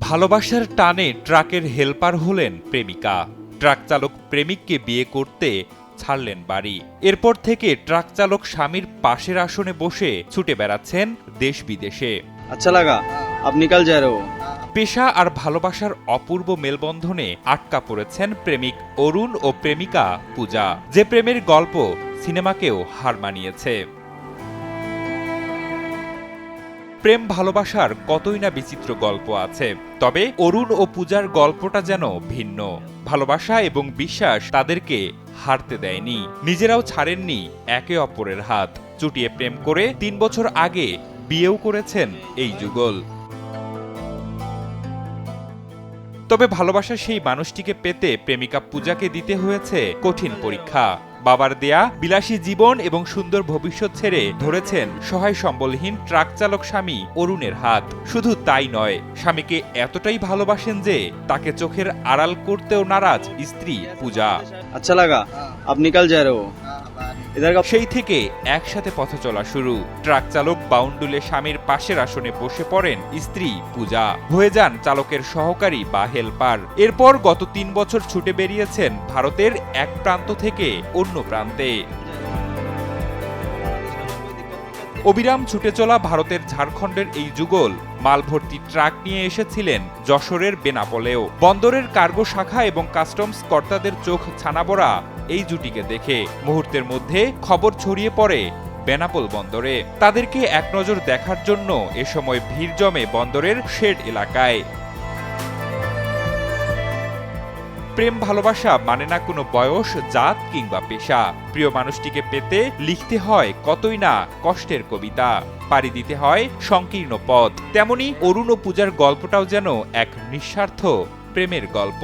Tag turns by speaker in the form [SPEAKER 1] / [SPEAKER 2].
[SPEAKER 1] ভালোবাসার টানে ট্রাকের হেলপার হলেন প্রেমিকা। ট্রাক চালক প্রেমিককে বিয়ে করতে ছাড়লেন বাড়ি। এরপর থেকে ট্রাক চালক স্বামীর পাশের আসনে বসে ছুটে বেড়াচ্ছেন দেশ বিদেশে।
[SPEAKER 2] अच्छा लगा अब निकल जा रहे हो।
[SPEAKER 1] পেশা আর ভালোবাসার অপূর্ব মেলবন্ধনে আটকা পড়েছেন প্রেমিক অরুণ ও প্রেমিকা পূজা, যে প্রেমের গল্প সিনেমাকেও হার মানিয়েছে। প্রেম ভালোবাসার কতই না বিচিত্র গল্প আছে, তবে অরুণ ও পূজার গল্পটা যেন ভিন্ন। ভালোবাসা এবং বিশ্বাস তাদেরকে হারতে দেয়নি, নিজেরাও ছাড়েননি একে অপরের হাত। চুটিয়ে প্রেম করে ৩ বছর আগে বিয়েও করেছেন এই যুগল। তবে ভালোবাসার সেই মানুষটিকে পেতে প্রেমিকা পূজাকে দিতে হয়েছে কঠিন পরীক্ষা। বাবার দেয়া বিলাসী জীবন এবং সুন্দর ভবিষ্যৎ ছেড়ে ধরেছেন সহায় সম্বলহীন ট্রাক চালক স্বামী অরুণের হাত। শুধু তাই নয়, স্বামীকে এতটাই ভালোবাসেন যে তাকে চোখের আড়াল করতেও নারাজ স্ত্রী পূজা।
[SPEAKER 2] अच्छा लगा अब निकल जा रहे हो। इधर का
[SPEAKER 1] সেই থেকে একসাথে পথ চলা শুরু। ট্রাক চালক বাউন্ডুলে স্বামীর পাশের আসনে বসে পড়েন স্ত্রী পূজা, হয়ে যান চালকের সহকারী বা হেলপার। এরপর গত ৩ বছর ছুটে বেরিয়েছেন ভারতের এক প্রান্ত থেকে অন্য প্রান্তে। অবিরাম ছুটে চলা ভারতের ঝাড়খণ্ডের এই যুগল মাল ভর্তি ট্রাক নিয়ে এসেছিলেন যশোরের বেনাপোলেও। বন্দরের কার্গো শাখা এবং কাস্টমস কর্তাদের চোখ ছানাবড়া এই জুটিকে দেখে মুহূর্তের মধ্যে খবর ছড়িয়ে পড়ে বেনাপোল বন্দরে। তাদেরকে এক নজর দেখার জন্য এ সময় ভিড় জমে বন্দরের শেড এলাকায়। প্রেম ভালোবাসা মানে না কোনো বয়স, জাত কিংবা পেশা। প্রিয় মানুষটিকে পেতে লিখতে হয় কতই না কষ্টের কবিতা, পাড়ি দিতে হয় সংকীর্ণ পথ। তেমনি অরুণ ও পূজার গল্পটাও যেন এক নিঃস্বার্থ প্রেমের গল্প।